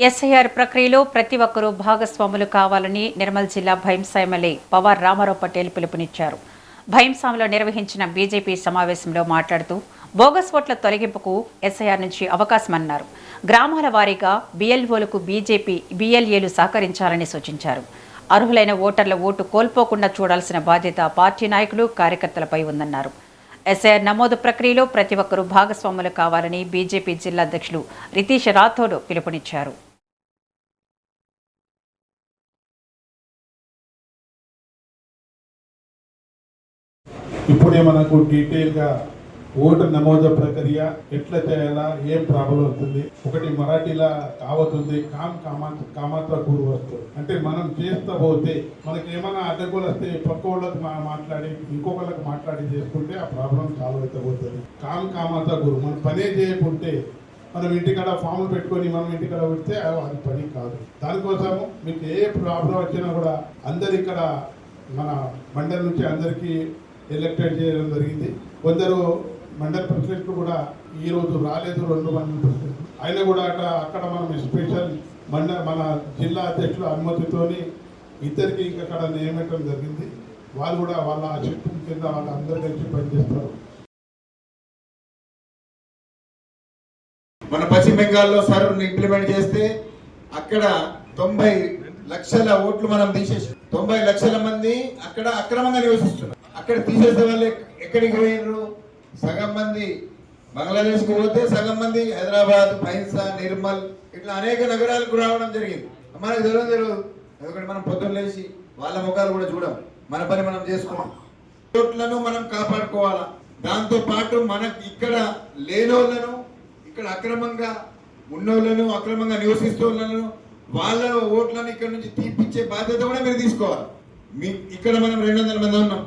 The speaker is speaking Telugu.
ఎస్ఐఆర్ ప్రక్రియలో ప్రతి ఒక్కరూ భాగస్వాములు కావాలని నిర్మల్ జిల్లా భైంసా ఎమ్మెల్యే పవార్ రామారావు పటేల్ పిలుపునిచ్చారు. భైంసాలో నిర్వహించిన బీజేపీ సమావేశంలో మాట్లాడుతూ బోగస్ ఓట్ల తొలగింపుకు ఎస్ఐఆర్ నుంచి అవకాశమన్నారు. గ్రామాల వారీగా బీఎల్ఓలకు బీజేపీ బీఎల్ఏలు సహకరించాలని సూచించారు. అర్హులైన ఓటర్ల ఓటు కోల్పోకుండా చూడాల్సిన బాధ్యత పార్టీ నాయకులు కార్యకర్తలపై ఉందన్నారు. ఎస్ఐఆర్ నమోదు ప్రక్రియలో ప్రతి ఒక్కరూ భాగస్వాములు కావాలని బీజేపీ జిల్లా అధ్యక్షులు రితీష్ రాథోడ్ పిలుపునిచ్చారు. ఇప్పుడే మనకు డీటెయిల్గా ఓటు నమోదు ప్రక్రియ ఎట్లా చేయాలా, ఏం ప్రాబ్లం అవుతుంది, ఒకటి మరాఠీలా కావతుంది కామాత్ర కూరు వస్తుంది అంటే మనం చేస్తా పోతే మనకి ఏమైనా అడ్డగోలు వస్తే పక్క వాళ్ళకి మాట్లాడి ఇంకొకళ్ళకి మాట్లాడి చేసుకుంటే ఆ ప్రాబ్లం సాల్వ్ అయితే పోతుంది. కామాత్ర కూరు మనం పనే చేయకుంటే మనం ఇంటికాడ ఫామ్లు పెట్టుకొని మనం ఇంటికాడ పెడితే అది పని కాదు. దానికోసము మీకు ఏ ప్రాబ్లం వచ్చినా కూడా అందరు ఇక్కడ మన మండలి నుంచి అందరికీ ఎలక్టెడ్ చేయడం జరిగింది. కొందరు మండల ప్రెసిడెంట్లు కూడా ఈరోజు రాలేదు, 2 మంది ప్రెసిడెంట్ అయినా కూడా అక్కడ మనం స్పెషల్ మన జిల్లా అధ్యక్షుల అనుమతితోని ఇద్దరికి అక్కడ నియమించడం జరిగింది. వాళ్ళు కూడా వాళ్ళ శక్తి కింద వాళ్ళందరూ కలిసి పనిచేస్తారు. మన పశ్చిమ బెంగాల్లో సర్వర్ని ఇంప్లిమెంట్ చేస్తే అక్కడ 90 లక్షల ఓట్లు మనం తీసేసి 90 లక్షల మంది అక్కడ అక్రమంగా నివసిస్తున్నారు. అక్కడ తీసేసే వాళ్ళు ఎక్కడికి పోయినారు? సగం మంది బంగ్లాదేశ్కి పోతే సగం మంది హైదరాబాద్, భైంసా, నిర్మల్ ఇట్లా అనేక నగరాలకు రావడం జరిగింది. మనకు తెలియదు. ఎందుకంటే మనం పొద్దున్న లేచి వాళ్ళ ముఖాలు కూడా చూడం, మన పని మనం చేసుకున్నాం. ఓట్లను మనం కాపాడుకోవాలా. దాంతో పాటు మనకు ఇక్కడ లేనోళ్ళను, ఇక్కడ అక్రమంగా ఉన్నోళ్ళను, అక్రమంగా నివసిస్తోళ్ళను, వాళ్ళ ఓట్లను ఇక్కడ నుంచి తీపిచ్చే బాధ్యత కూడా మీరు తీసుకోవాలి. ఇక్కడ మనం 200 మంది ఉన్నాం.